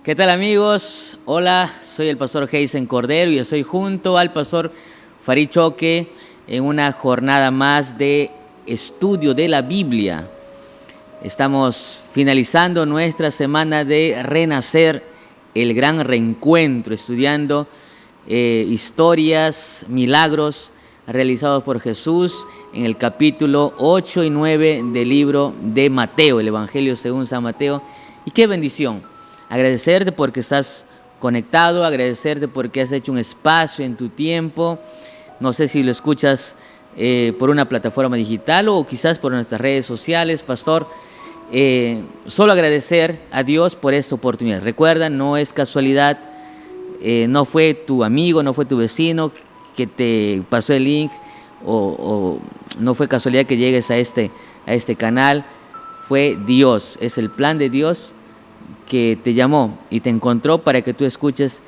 ¿Qué tal, amigos? Hola, soy el pastor Heisen Cordero y estoy junto al pastor Farid Choque en una jornada más de estudio de la Biblia. Estamos finalizando nuestra semana de Renacer, el gran reencuentro, estudiando historias, milagros realizados por Jesús en el capítulo 8 y 9 del libro de Mateo, el Evangelio según San Mateo. Y qué bendición. Agradecerte porque estás conectado, agradecerte porque has hecho un espacio en tu tiempo. No sé si lo escuchas por una plataforma digital o quizás por nuestras redes sociales, pastor. Solo agradecer a Dios por esta oportunidad. Recuerda, no es casualidad, no fue tu amigo, no fue tu vecino que te pasó el link o no fue casualidad que llegues a este canal. Fue Dios, es el plan de Dios que te llamó y te encontró para que tú escuches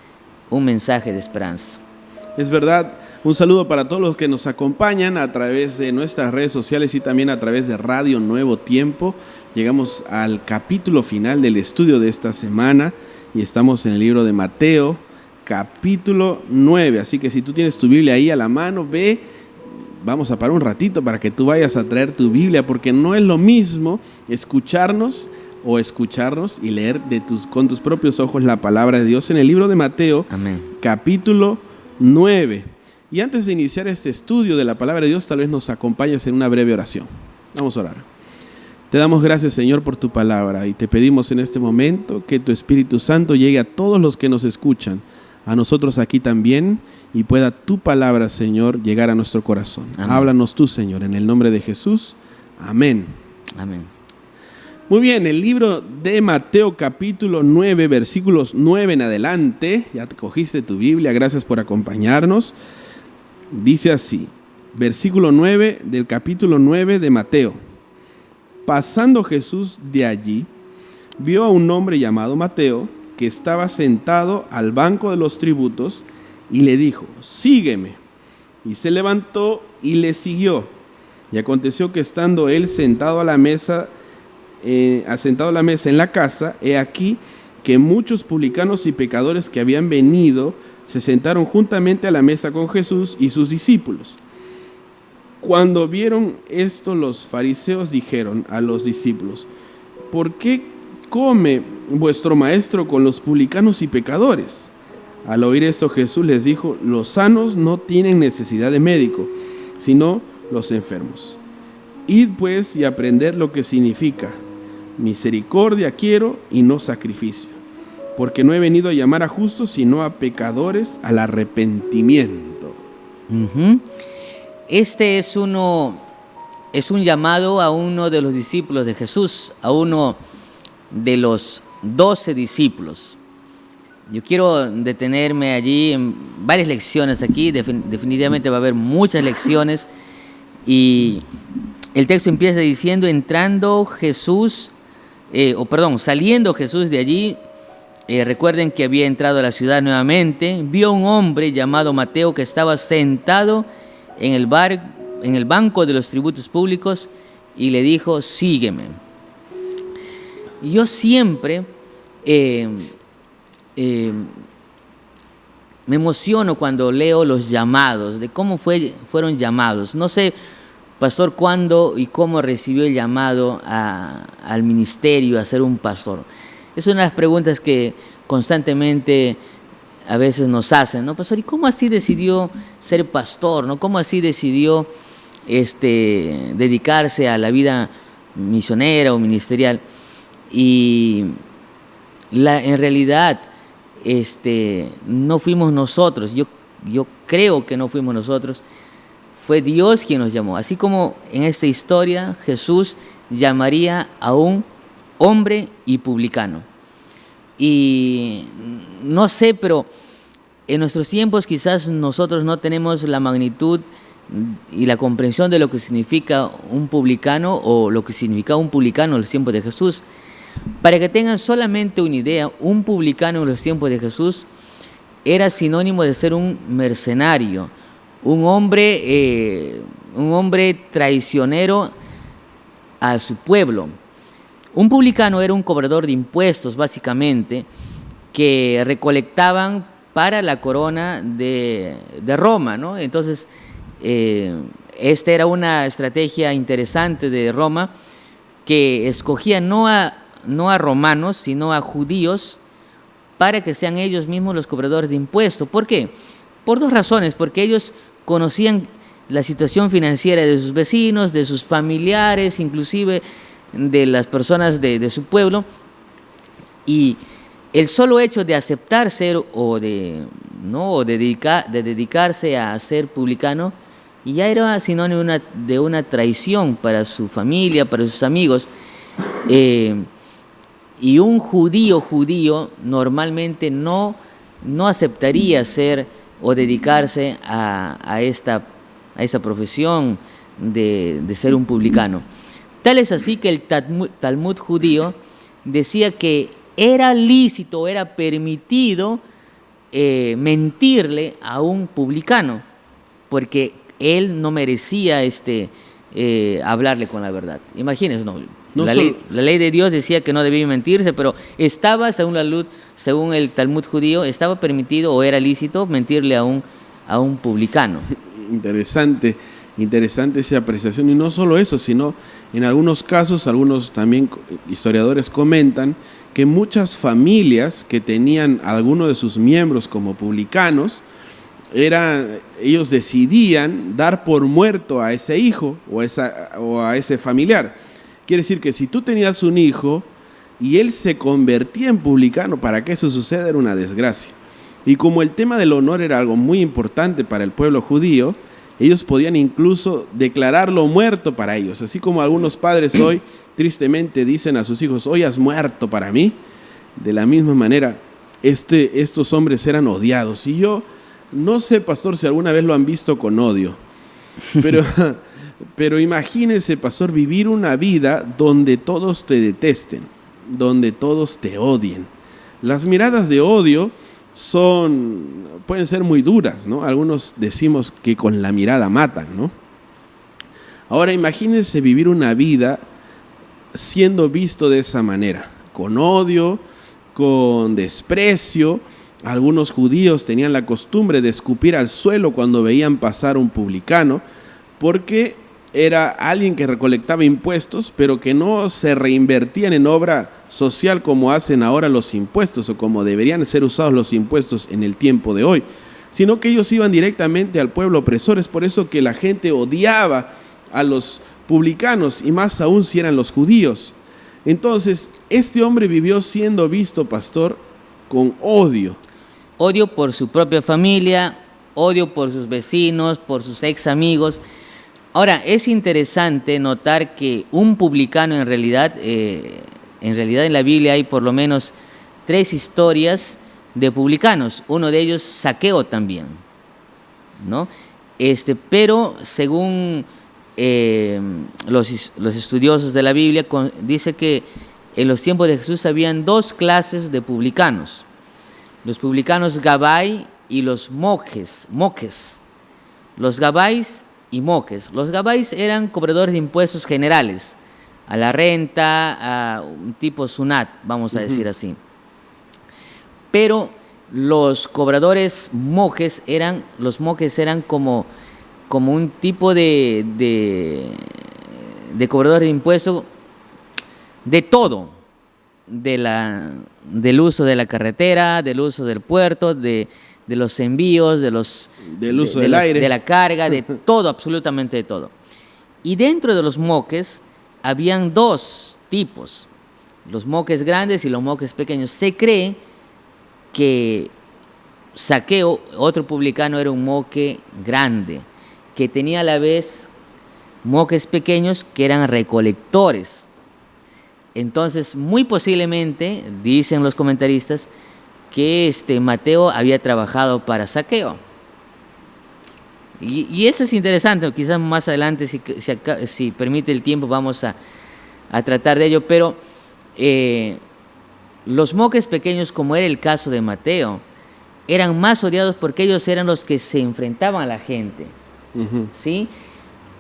un mensaje de esperanza. Es verdad. Un saludo para todos los que nos acompañan a través de nuestras redes sociales y también a través de Radio Nuevo Tiempo. Llegamos al capítulo final del estudio de esta semana y estamos en el libro de Mateo, capítulo 9. Así que si tú tienes tu Biblia ahí a la mano, vamos a parar un ratito para que tú vayas a traer tu Biblia, porque no es lo mismo escucharnos y leer con tus propios ojos la palabra de Dios en el libro de Mateo. Amén. Capítulo 9. Y antes de iniciar este estudio de la palabra de Dios, tal vez nos acompañes en una breve oración. Vamos a orar. Te damos gracias, Señor, por tu palabra y te pedimos en este momento que tu Espíritu Santo llegue a todos los que nos escuchan, a nosotros aquí también, y pueda tu palabra, Señor, llegar a nuestro corazón. Amén. Háblanos tú, Señor, en el nombre de Jesús. Amén. Amén. Muy bien, el libro de Mateo capítulo 9, versículos 9 en adelante. Ya te cogiste tu Biblia, gracias por acompañarnos. Dice así, versículo 9 del capítulo 9 de Mateo. Pasando Jesús de allí, vio a un hombre llamado Mateo, que estaba sentado al banco de los tributos, y le dijo, sígueme. Y se levantó y le siguió. Y aconteció que estando él sentado a la mesa en la casa, he aquí que muchos publicanos y pecadores que habían venido se sentaron juntamente a la mesa con Jesús y sus discípulos. Cuando vieron esto, los fariseos dijeron a los discípulos, ¿por qué come vuestro maestro con los publicanos y pecadores? Al oír esto, Jesús les dijo, los sanos no tienen necesidad de médico, sino los enfermos. Id pues y aprended lo que significa, misericordia quiero y no sacrificio, porque no he venido a llamar a justos, sino a pecadores al arrepentimiento. Este es un llamado a uno de los discípulos de Jesús, a uno de los 12 discípulos. Yo quiero detenerme allí en varias lecciones aquí, definitivamente va a haber muchas lecciones, y el texto empieza diciendo, saliendo Jesús de allí, recuerden que había entrado a la ciudad nuevamente, vio a un hombre llamado Mateo que estaba sentado en el banco de los tributos públicos y le dijo, sígueme. Yo siempre me emociono cuando leo los llamados, de cómo fueron llamados. No sé, pastor, cuándo y cómo recibió el llamado al ministerio, a ser un pastor. Es una de las preguntas que constantemente a veces nos hacen, ¿no, pastor? ¿Y cómo así decidió ser pastor, no? ¿Cómo así decidió dedicarse a la vida misionera o ministerial? Y en realidad no fuimos nosotros. Yo creo que no fuimos nosotros. Fue Dios quien nos llamó. Así como en esta historia Jesús llamaría a un hombre y publicano. Y no sé, pero en nuestros tiempos quizás nosotros no tenemos la magnitud y la comprensión de lo que significa un publicano o lo que significaba un publicano en los tiempos de Jesús. Para que tengan solamente una idea, un publicano en los tiempos de Jesús era sinónimo de ser un mercenario, un hombre traicionero a su pueblo. Un publicano era un cobrador de impuestos, básicamente, que recolectaban para la corona de Roma, ¿no? Entonces, esta era una estrategia interesante de Roma, que escogía no a romanos, sino a judíos, para que sean ellos mismos los cobradores de impuestos. ¿Por qué? Por dos razones: porque ellos conocían la situación financiera de sus vecinos, de sus familiares, inclusive de las personas de su pueblo, y el solo hecho de aceptar ser de dedicarse a ser publicano ya era sinónimo de una traición para su familia, para sus amigos. Y un judío normalmente no aceptaría ser o dedicarse a esta profesión de ser un publicano. Tal es así que el Talmud judío decía que era lícito, era permitido mentirle a un publicano, porque él no merecía hablarle con la verdad. Imagínense, la ley de Dios decía que no debía mentirse, pero estaba, según el Talmud judío, estaba permitido o era lícito mentirle a un publicano. Interesante esa apreciación. Y no solo eso, sino en algunos casos, algunos también historiadores comentan que muchas familias que tenían a alguno de sus miembros como publicanos, ellos decidían dar por muerto a ese hijo o a ese familiar. Quiere decir que si tú tenías un hijo y él se convertía en publicano, para que eso suceda era una desgracia. Y como el tema del honor era algo muy importante para el pueblo judío, ellos podían incluso declararlo muerto para ellos. Así como algunos padres hoy tristemente dicen a sus hijos: hoy has muerto para mí. De la misma manera, estos hombres eran odiados. Y yo no sé, pastor, si alguna vez lo han visto con odio, pero imagínense, pastor, vivir una vida donde todos te detesten, donde todos te odien. Las miradas de odio pueden ser muy duras, ¿no? Algunos decimos que con la mirada matan, ¿no? Ahora imagínense vivir una vida siendo visto de esa manera, con odio, con desprecio. Algunos judíos tenían la costumbre de escupir al suelo cuando veían pasar un publicano, porque era alguien que recolectaba impuestos, pero que no se reinvertían en obra social como hacen ahora los impuestos, o como deberían ser usados los impuestos en el tiempo de hoy, sino que ellos iban directamente al pueblo opresor. Es por eso que la gente odiaba a los publicanos, y más aún si eran los judíos. Entonces, este hombre vivió siendo visto, pastor, con odio. Odio por su propia familia, odio por sus vecinos, por sus ex amigos. Ahora, es interesante notar que un publicano en realidad en la Biblia hay por lo menos 3 historias de publicanos. Uno de ellos, Zaqueo también, ¿no? Pero según los estudiosos de la Biblia, dice que en los tiempos de Jesús habían 2 clases de publicanos: los publicanos Gabai y los moques. Los Gabáis y moques. Los Gabáis eran cobradores de impuestos generales, a la renta, a un tipo sunat, vamos a decir así. Pero los cobradores moques eran como un tipo de cobrador de impuestos de todo, del uso de la carretera, del uso del puerto, de los envíos, del uso del aire, de la carga, de todo, absolutamente de todo. Y dentro de los moques habían 2 tipos: los moques grandes y los moques pequeños. Se cree que Zaqueo, otro publicano, era un moque grande, que tenía a la vez moques pequeños que eran recolectores. Entonces, muy posiblemente, dicen los comentaristas, que Mateo había trabajado para Zaqueo. Y eso es interesante. Quizás más adelante, si permite el tiempo, vamos a tratar de ello. Pero los moques pequeños, como era el caso de Mateo, eran más odiados porque ellos eran los que se enfrentaban a la gente. ¿Sí?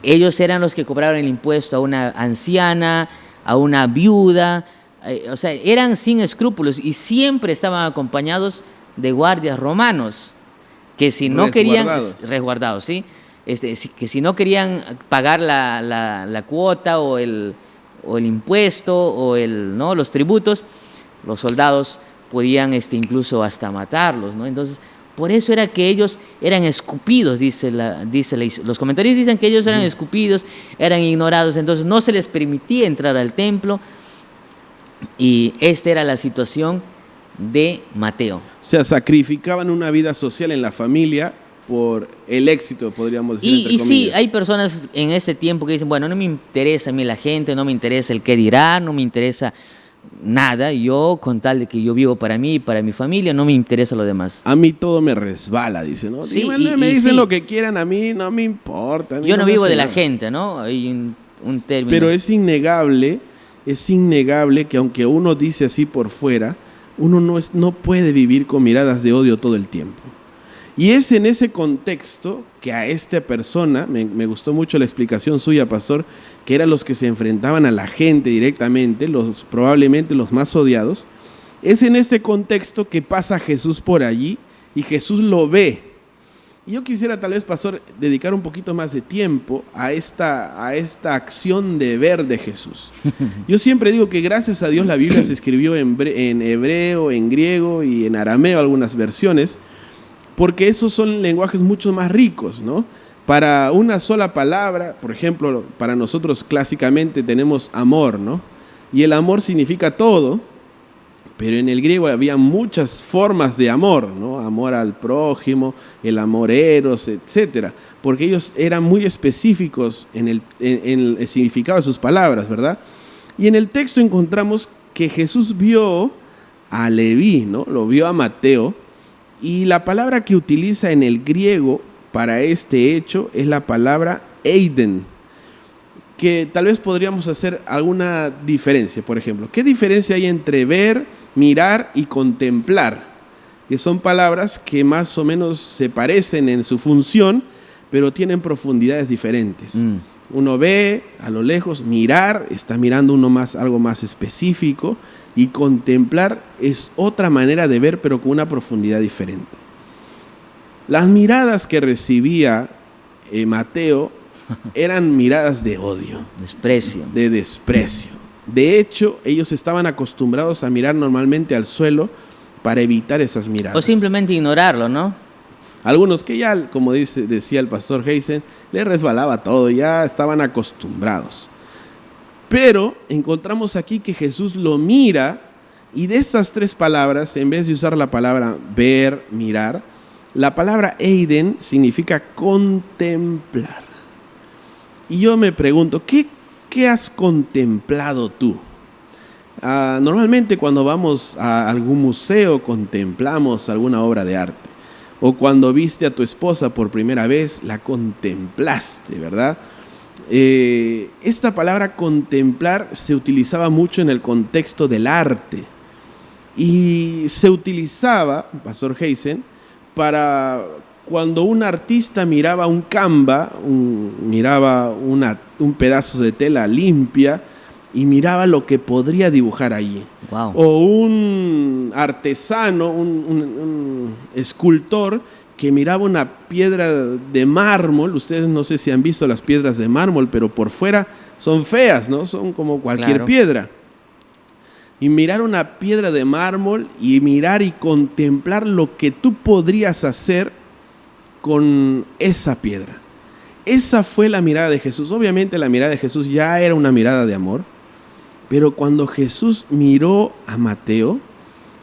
Ellos eran los que cobraban el impuesto a una anciana, a una viuda, o sea, eran sin escrúpulos y siempre estaban acompañados de guardias romanos que si no querían, resguardados, ¿sí? Que si no querían pagar la cuota o el impuesto o ¿no? los tributos, los soldados podían incluso hasta matarlos, ¿no? Entonces, por eso era que ellos eran escupidos, los comentarios dicen que ellos eran escupidos, eran ignorados, entonces no se les permitía entrar al templo, y esta era la situación de Mateo. O sea, sacrificaban una vida social en la familia por el éxito, podríamos decir. Y sí, hay personas en este tiempo que dicen, bueno, no me interesa a mí la gente, no me interesa el qué dirán, no me interesa nada, yo con tal de que yo vivo para mí y para mi familia, no me interesa lo demás. A mí todo me resbala, dice, ¿no? Sí, me dicen lo que quieran, a mí no me importa. Yo no vivo de la gente, ¿no? Hay un término. Pero es innegable que aunque uno dice así por fuera, uno no puede vivir con miradas de odio todo el tiempo. Y es en ese contexto que a esta persona, me gustó mucho la explicación suya, pastor, que eran los que se enfrentaban a la gente directamente, probablemente los más odiados. Es en este contexto que pasa Jesús por allí y Jesús lo ve. Y yo quisiera tal vez, pastor, dedicar un poquito más de tiempo a esta acción de ver de Jesús. Yo siempre digo que gracias a Dios la Biblia se escribió en hebreo, en griego y en arameo, algunas versiones, porque esos son lenguajes mucho más ricos, ¿no? Para una sola palabra, por ejemplo, para nosotros clásicamente tenemos amor, ¿no? Y el amor significa todo, pero en el griego había muchas formas de amor, ¿no? Amor al prójimo, el amor eros, etcétera, porque ellos eran muy específicos en el significado de sus palabras, ¿verdad? Y en el texto encontramos que Jesús vio a Leví, ¿no? Lo vio a Mateo, y la palabra que utiliza en el griego para este hecho es la palabra eiden, que tal vez podríamos hacer alguna diferencia. Por ejemplo, ¿qué diferencia hay entre ver, mirar y contemplar? Que son palabras que más o menos se parecen en su función, pero tienen profundidades diferentes. Uno ve a lo lejos, mirar, está mirando algo más específico, y contemplar es otra manera de ver, pero con una profundidad diferente. Las miradas que recibía Mateo eran miradas de odio, de desprecio. De hecho, ellos estaban acostumbrados a mirar normalmente al suelo para evitar esas miradas. O simplemente ignorarlo, ¿no? Algunos que ya, como decía el pastor Heisen, les resbalaba todo, ya estaban acostumbrados. Pero encontramos aquí que Jesús lo mira, y de estas tres palabras, en vez de usar la palabra ver, mirar, la palabra eiden significa contemplar. Y yo me pregunto, ¿qué has contemplado tú? Normalmente cuando vamos a algún museo contemplamos alguna obra de arte. O cuando viste a tu esposa por primera vez, la contemplaste, ¿verdad? Esta palabra contemplar se utilizaba mucho en el contexto del arte. Y se utilizaba, pastor Heisen, para cuando un artista miraba un canva, miraba un pedazo de tela limpia y miraba lo que podría dibujar allí. Wow. O un artesano, un escultor que miraba una piedra de mármol. Ustedes no sé si han visto las piedras de mármol, pero por fuera son feas, ¿no? Son como cualquier piedra. Y mirar una piedra de mármol y mirar y contemplar lo que tú podrías hacer con esa piedra. Esa fue la mirada de Jesús. Obviamente la mirada de Jesús ya era una mirada de amor, pero cuando Jesús miró a Mateo,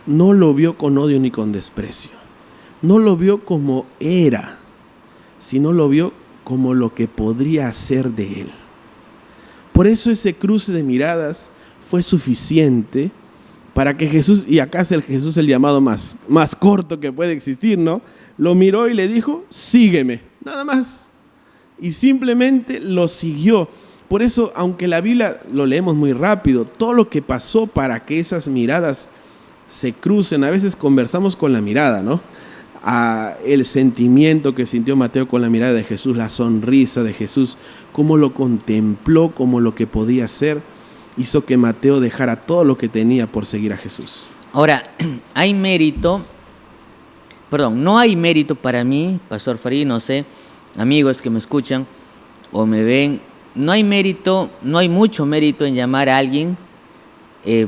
no lo vio con odio ni con desprecio. No lo vio como era, sino lo vio como lo que podría hacer de él. Por eso ese cruce de miradas fue suficiente para que Jesús, y acá es Jesús el llamado más corto que puede existir, ¿no? Lo miró y le dijo, sígueme, nada más. Y simplemente lo siguió. Por eso, aunque la Biblia lo leemos muy rápido, todo lo que pasó para que esas miradas se crucen, a veces conversamos con la mirada, ¿no? El sentimiento que sintió Mateo con la mirada de Jesús, la sonrisa de Jesús, cómo lo contempló como lo que podía ser. hizo que Mateo dejara todo lo que tenía por seguir a Jesús? Ahora, no hay mérito para mí, Pastor Farid, no sé, amigos que me escuchan o me ven, no hay mérito, no hay mucho mérito en llamar a alguien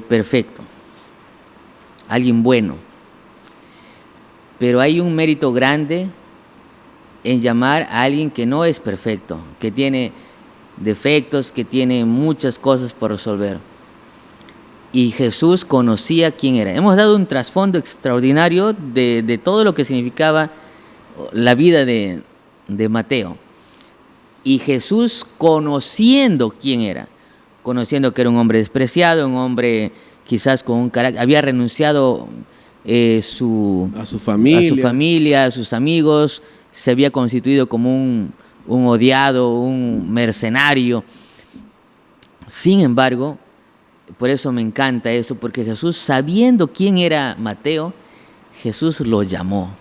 perfecto, alguien bueno, pero hay un mérito grande en llamar a alguien que no es perfecto, que tiene defectos, que tiene muchas cosas por resolver. Y Jesús conocía quién era. Hemos dado un trasfondo extraordinario de todo lo que significaba la vida de Mateo. Y Jesús, conociendo quién era, conociendo que era un hombre despreciado, un hombre quizás con un carácter, había renunciado a su familia, a sus amigos, se había constituido como un odiado, un mercenario. Sin embargo, por eso me encanta eso, porque Jesús, sabiendo quién era Mateo, Jesús lo llamó.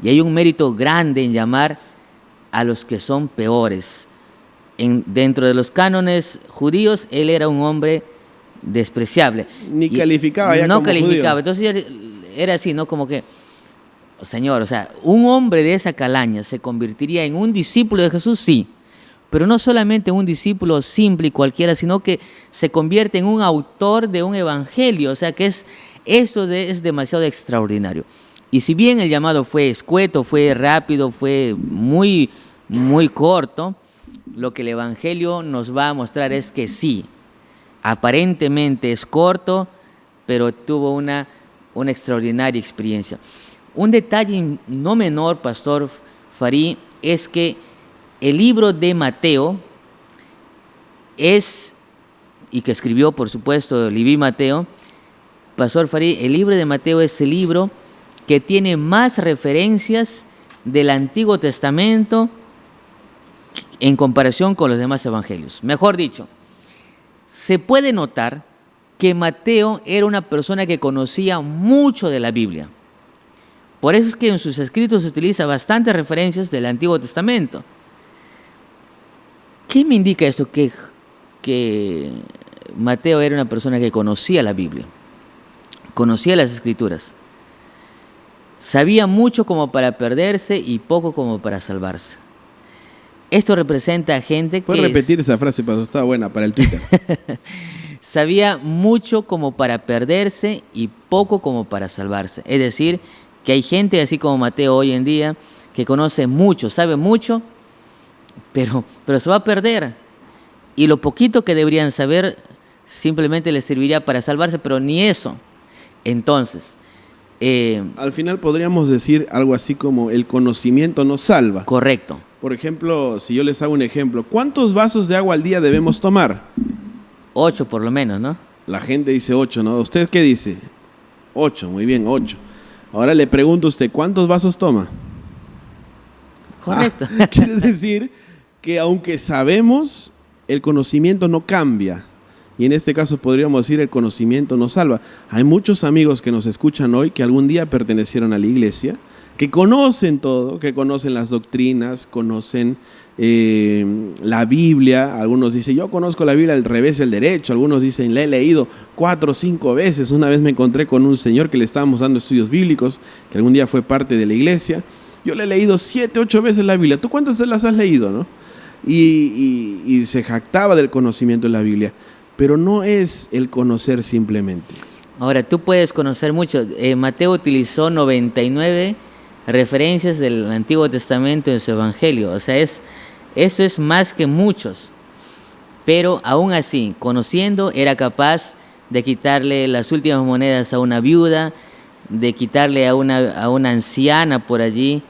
Y hay un mérito grande en llamar a los que son peores. Dentro de los cánones judíos, él era un hombre despreciable. Ni calificaba ya como judío. No calificaba. Entonces era así, ¿no? Como que, Señor, o sea, un hombre de esa calaña se convertiría en un discípulo de Jesús, sí. Pero no solamente un discípulo simple y cualquiera, sino que se convierte en un autor de un evangelio. O sea, que es demasiado extraordinario. Y si bien el llamado fue escueto, fue rápido, fue muy, muy corto, lo que el evangelio nos va a mostrar es que sí, aparentemente es corto, pero tuvo una extraordinaria experiencia. Un detalle no menor, Pastor Farid, es que el libro de Mateo y que escribió, por supuesto, Leví Mateo, Pastor Farid, el libro de Mateo es el libro que tiene más referencias del Antiguo Testamento en comparación con los demás evangelios. Mejor dicho, se puede notar que Mateo era una persona que conocía mucho de la Biblia. Por eso es que en sus escritos se utiliza bastantes referencias del Antiguo Testamento. ¿Qué me indica esto? Que Mateo era una persona que conocía la Biblia, conocía las Escrituras. Sabía mucho como para perderse y poco como para salvarse. Esto representa a gente que... ¿Puedes repetir esa frase, Pastor? Está buena para el Twitter. Sabía mucho como para perderse y poco como para salvarse. Es decir, que hay gente así como Mateo hoy en día que conoce mucho, sabe mucho, pero se va a perder. Y lo poquito que deberían saber simplemente les serviría para salvarse, pero ni eso. Entonces... al final podríamos decir algo así como el conocimiento nos salva. Correcto. Por ejemplo, si yo les hago un ejemplo, ¿cuántos vasos de agua al día debemos tomar? 8 por lo menos, ¿no? La gente dice 8, ¿no? ¿Usted qué dice? 8, muy bien, 8. Ahora le pregunto a usted, ¿cuántos vasos toma? Correcto. Quiere decir que aunque sabemos, el conocimiento no cambia. Y en este caso podríamos decir el conocimiento nos salva. Hay muchos amigos que nos escuchan hoy que algún día pertenecieron a la iglesia, que conocen todo, que conocen las doctrinas, conocen la Biblia. Algunos dicen, yo conozco la Biblia al revés y al derecho. Algunos dicen, la he leído 4 o 5 veces. Una vez me encontré con un señor que le estábamos dando estudios bíblicos, que algún día fue parte de la iglesia. Yo le he leído 7, 8 veces la Biblia. ¿Tú cuántas las has leído, no? Y se jactaba del conocimiento de la Biblia. Pero no es el conocer simplemente. Ahora, tú puedes conocer mucho. Mateo utilizó 99 referencias del Antiguo Testamento en su Evangelio. O sea, eso es más que muchos. Pero aún así, conociendo, era capaz de quitarle las últimas monedas a una viuda, de quitarle a una anciana por allí,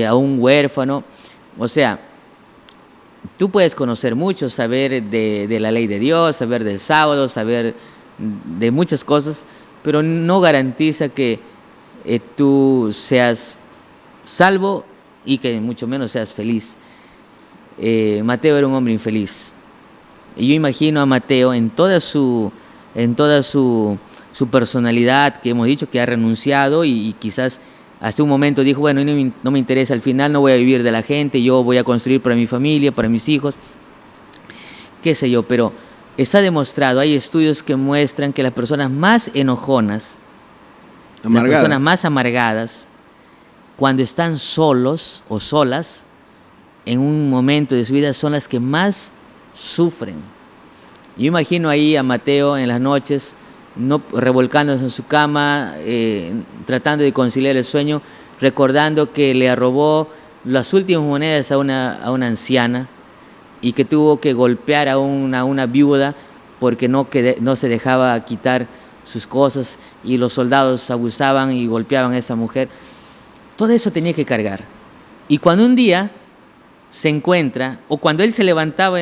a un huérfano. O sea, tú puedes conocer mucho, saber de la ley de Dios, saber del sábado, saber de muchas cosas, pero no garantiza que tú seas salvo y que mucho menos seas feliz. Mateo era un hombre infeliz. Y yo imagino a Mateo en toda su personalidad, que hemos dicho que ha renunciado y quizás hasta un momento dijo, bueno, no me interesa al final, no voy a vivir de la gente, yo voy a construir para mi familia, para mis hijos, qué sé yo, pero está demostrado, hay estudios que muestran que las personas más enojonas, Amargadas. las personas más amargadas, cuando están solos o solas, en un momento de su vida, son las que más sufren. Yo imagino ahí a Mateo en las noches, no revolcándose en su cama, tratando de conciliar el sueño, recordando que le robó las últimas monedas a una anciana y que tuvo que golpear a una viuda porque no se dejaba quitar sus cosas y los soldados abusaban y golpeaban a esa mujer. Todo eso tenía que cargar. Y cuando un día se encuentra, o cuando él se levantaba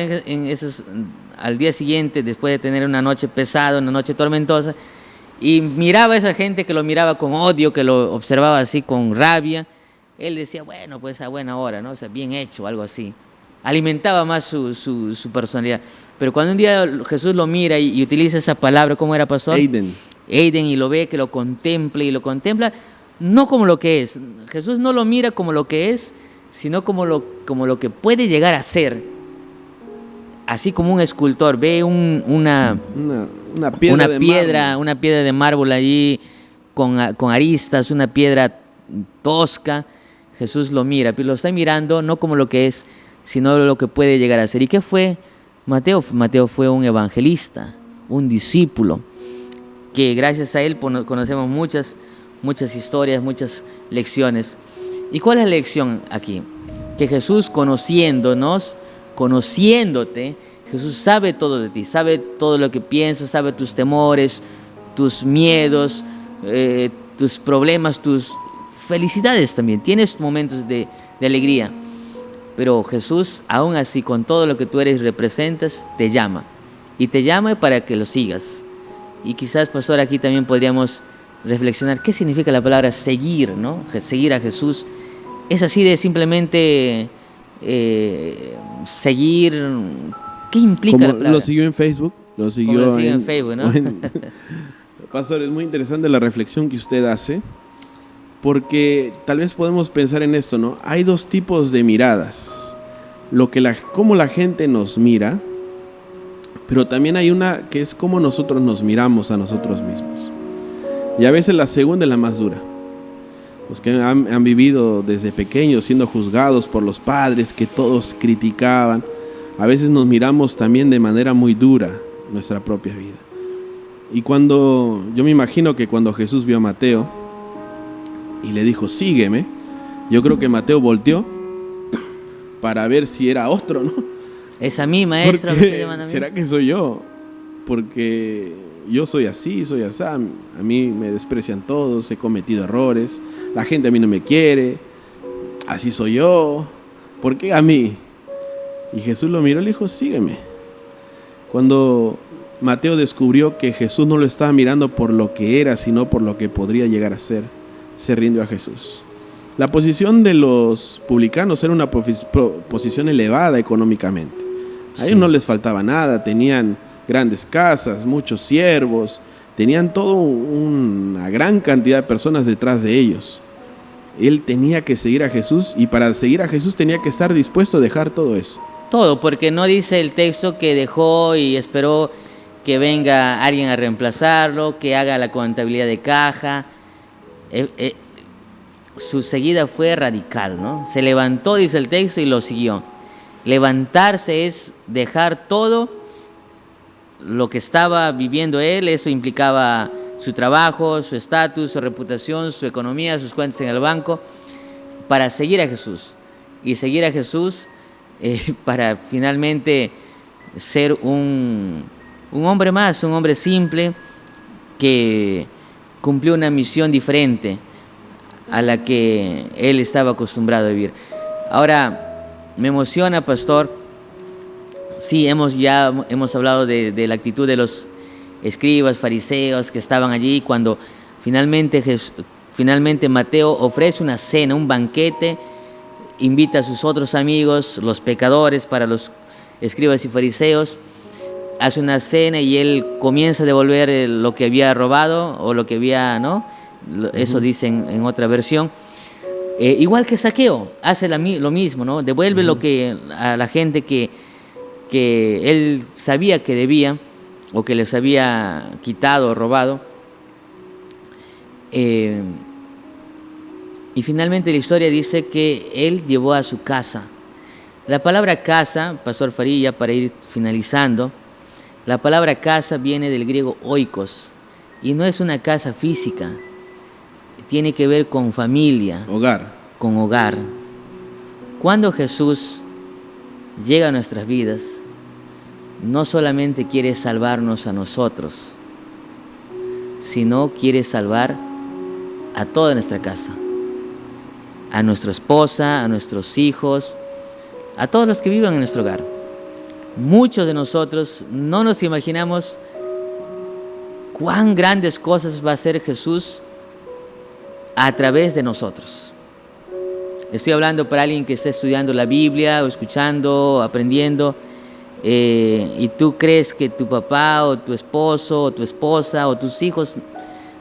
al día siguiente, después de tener una noche pesada, una noche tormentosa, y miraba a esa gente que lo miraba con odio, que lo observaba así con rabia, él decía, bueno, pues a buena hora, ¿no? O sea, bien hecho, algo así. Alimentaba más su personalidad. Pero cuando un día Jesús lo mira y utiliza esa palabra, ¿cómo era, pastor? Eiden. Y lo ve, que lo contempla y lo contempla, no como lo que es. Jesús no lo mira como lo que es, sino como lo que puede llegar a ser. Así como un escultor ve una piedra de mármol allí con aristas, una piedra tosca. Jesús lo mira, pero lo está mirando no como lo que es, sino lo que puede llegar a ser. ¿Y qué fue Mateo? Mateo fue un evangelista, un discípulo, que gracias a él conocemos muchas historias, muchas lecciones. ¿Y cuál es la lección aquí? Que Jesús, conociéndote, Jesús sabe todo de ti, sabe todo lo que piensas, sabe tus temores, tus miedos, tus problemas, tus felicidades también. Tienes momentos de alegría, pero Jesús, aún así, con todo lo que tú eres y representas, te llama. Y te llama para que lo sigas. Y quizás, pastor, aquí también podríamos reflexionar qué significa la palabra seguir, ¿no? Seguir a Jesús. Es así de simplemente seguir. ¿Qué implica la palabra? Lo siguió en Facebook. Lo siguió en Facebook, ¿no? Pastor, es muy interesante la reflexión que usted hace, porque tal vez podemos pensar en esto, ¿no? Hay dos tipos de miradas. Cómo la gente nos mira, pero también hay una que es cómo nosotros nos miramos a nosotros mismos. Y a veces la segunda es la más dura. Los que han vivido desde pequeños siendo juzgados por los padres que todos criticaban, a veces nos miramos también de manera muy dura nuestra propia vida. Y yo me imagino que cuando Jesús vio a Mateo y le dijo, sígueme, yo creo que Mateo volteó para ver si era otro, ¿no? Es a mí, maestro, que se llaman a mí. ¿Será que soy yo? Porque yo soy así, a mí me desprecian todos, he cometido errores, la gente a mí no me quiere, así soy yo, ¿por qué a mí? Y Jesús lo miró y le dijo, sígueme. Cuando Mateo descubrió que Jesús no lo estaba mirando por lo que era, sino por lo que podría llegar a ser, se rindió a Jesús. La posición de los publicanos era una posición elevada económicamente. A ellos no les faltaba nada, tenían grandes casas, muchos siervos, tenían toda una gran cantidad de personas detrás de ellos. Él tenía que seguir a Jesús, y para seguir a Jesús tenía que estar dispuesto a dejar todo eso. Todo, porque no dice el texto que dejó y esperó que venga alguien a reemplazarlo, que haga la contabilidad de caja. Su seguida fue radical, ¿no? Se levantó, dice el texto, y lo siguió. Levantarse es dejar todo lo que estaba viviendo él. Eso implicaba su trabajo, su estatus, su reputación, su economía, sus cuentas en el banco, para seguir a Jesús. Y seguir a Jesús para finalmente ser un hombre más, un hombre simple que cumplió una misión diferente a la que él estaba acostumbrado a vivir. Ahora, me emociona, pastor. Sí, hemos hablado de la actitud de los escribas, fariseos que estaban allí cuando finalmente Mateo ofrece una cena, un banquete, invita a sus otros amigos, los pecadores, para los escribas y fariseos, hace una cena y él comienza a devolver lo que había robado o lo que había, ¿no? Eso dicen en otra versión. Igual que Zaqueo, hace lo mismo, ¿no? Devuelve lo que a la gente que él sabía que debía. o que les había quitado o robado. Y finalmente la historia dice que él llevó a su casa. La palabra casa, Pastor Farilla, para ir finalizando, la palabra casa viene del griego oikos y no es una casa física, tiene que ver con familia, Hogar. con hogar. Cuando Jesús llega a nuestras vidas, no solamente quiere salvarnos a nosotros, sino quiere salvar a toda nuestra casa, a nuestra esposa, a nuestros hijos, a todos los que vivan en nuestro hogar. Muchos de nosotros no nos imaginamos cuán grandes cosas va a hacer Jesús a través de nosotros. Estoy hablando para alguien que está estudiando la Biblia o escuchando, aprendiendo, y tú crees que tu papá o tu esposo o tu esposa o tus hijos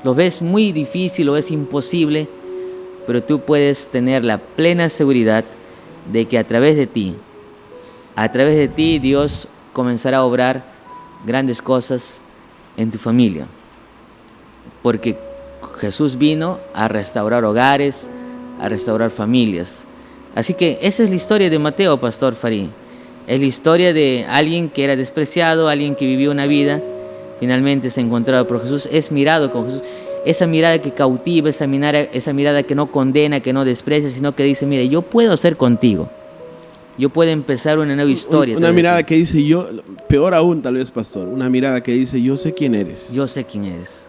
lo ves muy difícil, lo ves imposible, pero tú puedes tener la plena seguridad de que a través de ti Dios comenzará a obrar grandes cosas en tu familia, porque Jesús vino a restaurar hogares, a restaurar familias. Así que esa es la historia de Mateo, Pastor Farí. Es la historia de alguien que era despreciado, alguien que vivió una vida, finalmente se ha encontrado por Jesús, es mirado con Jesús. Esa mirada que cautiva, esa mirada que no condena, que no desprecia, sino que dice, mire, yo puedo ser contigo. Yo puedo empezar una nueva historia. Una mirada que dice yo, peor aún tal vez, pastor, una mirada que dice yo sé quién eres. Yo sé quién eres.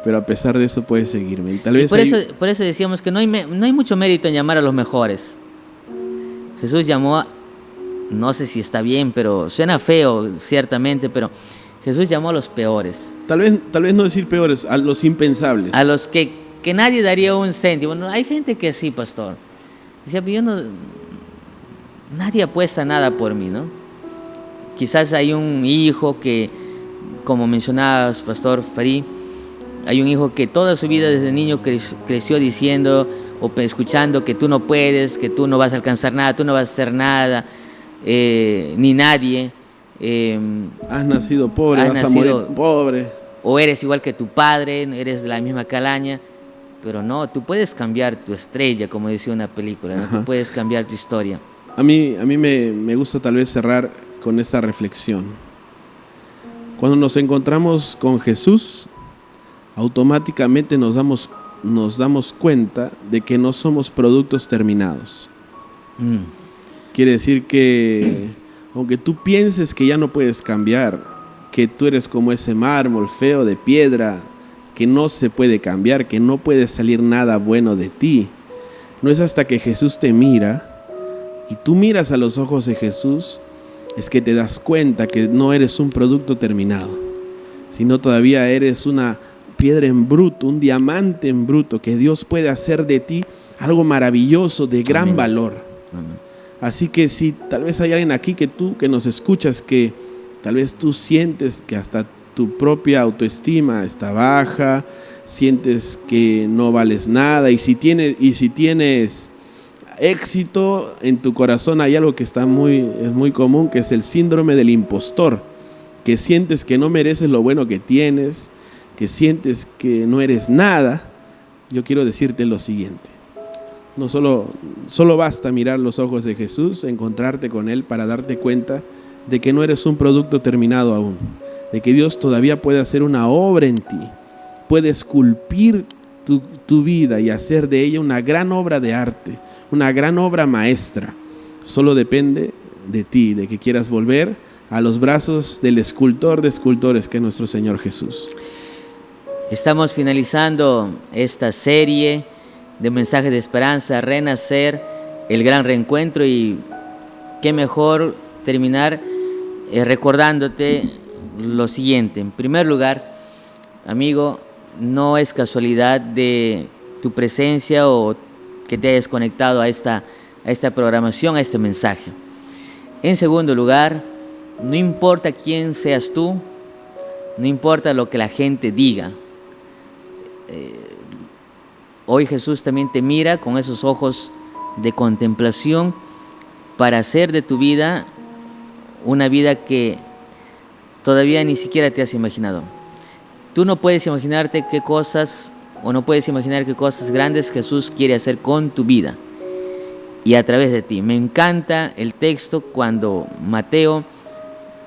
Pero a pesar de eso puedes seguirme. Y tal vez por eso decíamos que no hay mucho mérito en llamar a los mejores. Jesús llamó, no sé si está bien, pero suena feo ciertamente, pero Jesús llamó a los peores. Tal vez no decir peores, a los impensables. A los que nadie daría un céntimo. Bueno, hay gente que sí, pastor. Decía, pero nadie apuesta nada por mí, ¿no? Quizás hay un hijo que, como mencionabas, Pastor Farí, hay un hijo que toda su vida desde niño creció diciendo o escuchando que tú no puedes, que tú no vas a alcanzar nada, tú no vas a hacer nada, ni nadie. Has nacido pobre, vas a morir pobre. O eres igual que tu padre, eres de la misma calaña. Pero no, tú puedes cambiar tu estrella, como decía una película, ¿no? Tú puedes cambiar tu historia. A mí me gusta tal vez cerrar con esta reflexión. Cuando nos encontramos con Jesús, automáticamente nos damos cuenta de que no somos productos terminados. Quiere decir que aunque tú pienses que ya no puedes cambiar, que tú eres como ese mármol feo de piedra, que no se puede cambiar, que no puede salir nada bueno de ti, no es hasta que Jesús te mira y tú miras a los ojos de Jesús, es que te das cuenta que no eres un producto terminado, sino todavía eres una piedra en bruto, un diamante en bruto, que Dios puede hacer de ti algo maravilloso, de gran Amén. valor. Amén. Así que si tal vez hay alguien aquí que nos escuchas, que tal vez tú sientes que hasta tu propia autoestima está baja, sientes que no vales nada, y si tienes éxito en tu corazón, hay algo que es muy común, que es el síndrome del impostor, que sientes que no mereces lo bueno que tienes, que sientes que no eres nada. Yo quiero decirte lo siguiente: no solo basta mirar los ojos de Jesús, encontrarte con Él para darte cuenta de que no eres un producto terminado aún, de que Dios todavía puede hacer una obra en ti, puede esculpir tu vida y hacer de ella una gran obra de arte, una gran obra maestra. Solo depende de ti, de que quieras volver a los brazos del escultor de escultores, que es nuestro Señor Jesús. Estamos finalizando esta serie de mensajes de esperanza, Renacer, el gran reencuentro, y qué mejor terminar recordándote lo siguiente. En primer lugar, amigo, no es casualidad de tu presencia o que te hayas conectado a esta programación, a este mensaje. En segundo lugar, no importa quién seas tú, no importa lo que la gente diga. Hoy Jesús también te mira con esos ojos de contemplación para hacer de tu vida una vida que todavía ni siquiera te has imaginado. Tú no puedes imaginarte qué cosas, o no puedes imaginar qué cosas grandes Jesús quiere hacer con tu vida y a través de ti. Me encanta el texto cuando Mateo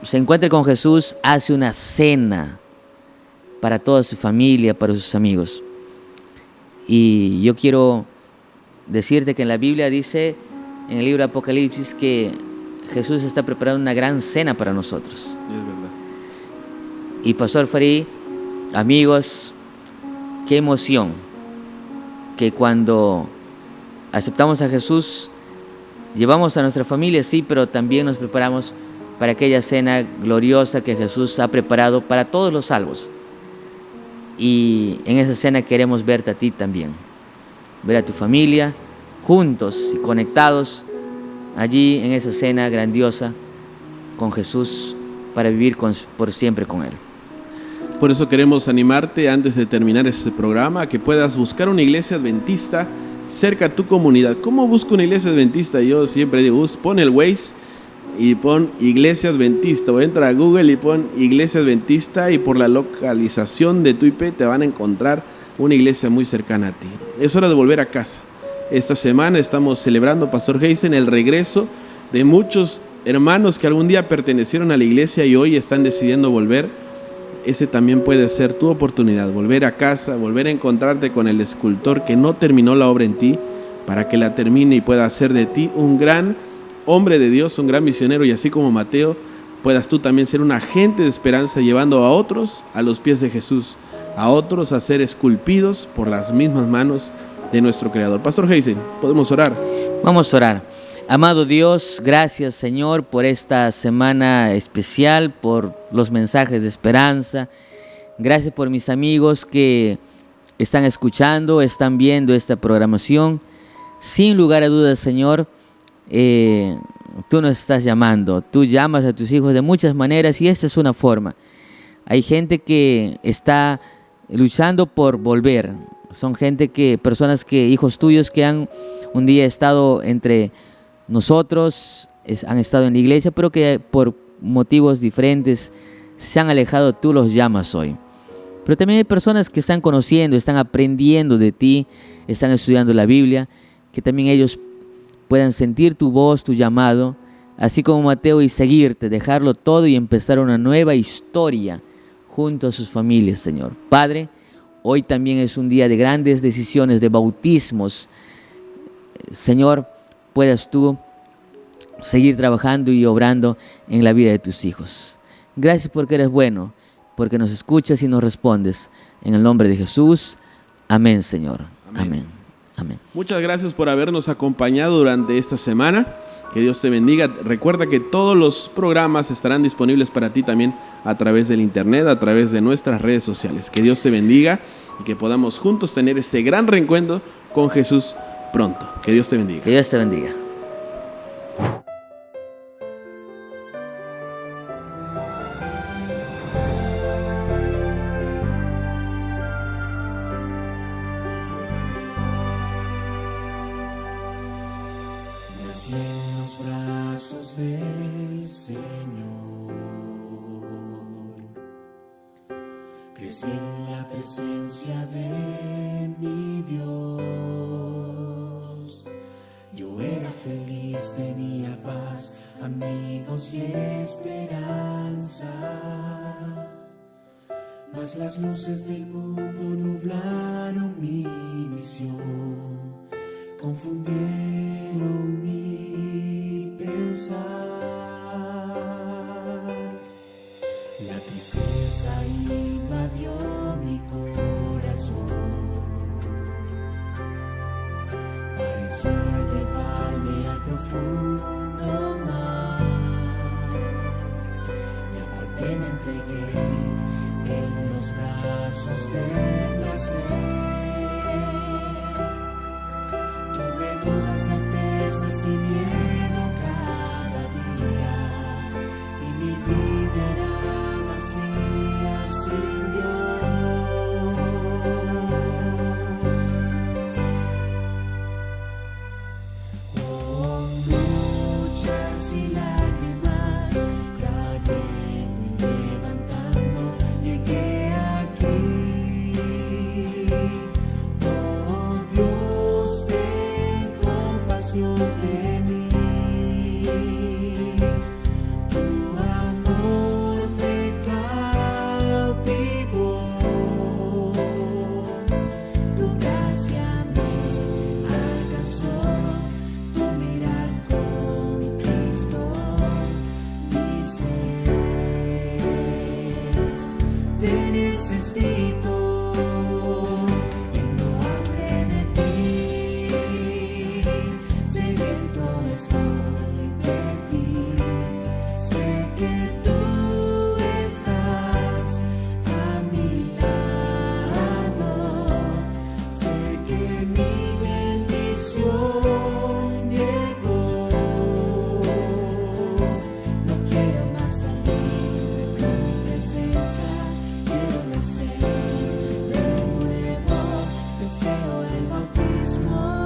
se encuentra con Jesús, hace una cena para toda su familia, para sus amigos. Y yo quiero decirte que en la Biblia dice, en el libro de Apocalipsis, que Jesús está preparando una gran cena para nosotros. Es verdad. Y Pastor Farid, amigos, qué emoción que cuando aceptamos a Jesús, llevamos a nuestra familia, sí, pero también nos preparamos para aquella cena gloriosa que Jesús ha preparado para todos los salvos. Y en esa cena queremos verte a ti también, ver a tu familia juntos y conectados allí en esa cena grandiosa con Jesús para vivir por siempre con Él. Por eso queremos animarte antes de terminar este programa a que puedas buscar una iglesia adventista cerca a tu comunidad. ¿Cómo busco una iglesia adventista? Yo siempre digo, pon el Waze y pon iglesia adventista, o entra a Google y pon iglesia adventista, y por la localización de tu IP te van a encontrar una iglesia muy cercana a ti. Es hora de volver a casa. Esta semana estamos celebrando, Pastor Heisen, el regreso de muchos hermanos que algún día pertenecieron a la iglesia y hoy están decidiendo volver. Ese también puede ser tu oportunidad, volver a casa, volver a encontrarte con el escultor que no terminó la obra en ti, para que la termine y pueda hacer de ti un gran hombre de Dios, un gran misionero, y así como Mateo, puedas tú también ser un agente de esperanza, llevando a otros a los pies de Jesús, a otros a ser esculpidos por las mismas manos de nuestro Creador. Pastor Heisen, ¿podemos orar? Vamos a orar. Amado Dios, gracias Señor por esta semana especial, por los mensajes de esperanza. Gracias por mis amigos que están escuchando, están viendo esta programación. Sin lugar a dudas, Señor, tú nos estás llamando. Tú llamas a tus hijos de muchas maneras y esta es una forma. Hay gente que está luchando por volver. Son personas hijos tuyos que han un día estado entre nosotros, han estado en la iglesia, pero que por motivos diferentes se han alejado. Tú los llamas hoy. Pero también hay personas que están conociendo, están aprendiendo de ti, están estudiando la Biblia, que también ellos puedan sentir tu voz, tu llamado, así como Mateo, y seguirte, dejarlo todo y empezar una nueva historia junto a sus familias, Señor. Padre, hoy también es un día de grandes decisiones, de bautismos. Señor, puedas tú seguir trabajando y obrando en la vida de tus hijos. Gracias porque eres bueno, porque nos escuchas y nos respondes. En el nombre de Jesús, amén, Señor. Amén. Amén. Muchas gracias por habernos acompañado durante esta semana. Que Dios te bendiga. Recuerda que todos los programas estarán disponibles para ti también a través del internet, a través de nuestras redes sociales. Que Dios te bendiga y que podamos juntos tener este gran reencuentro con Jesús pronto. Que Dios te bendiga. Que Dios te bendiga. Nací en los brazos del Señor, crecí en la presencia de mi Dios. Yo era feliz, tenía paz, amigos y esperanza. Mas las luces del mundo nublaron mi visión, confundieron mi pensar. La tristeza invadió mi corazón, parecía llevarme al profundo mar. Me aparté, me entregué en los brazos del placer. Tuve dudas, certezas y miedo cada día, y mi vida era vacía sin Dios. Con luchas y lágrimas cayendo, del bautismo.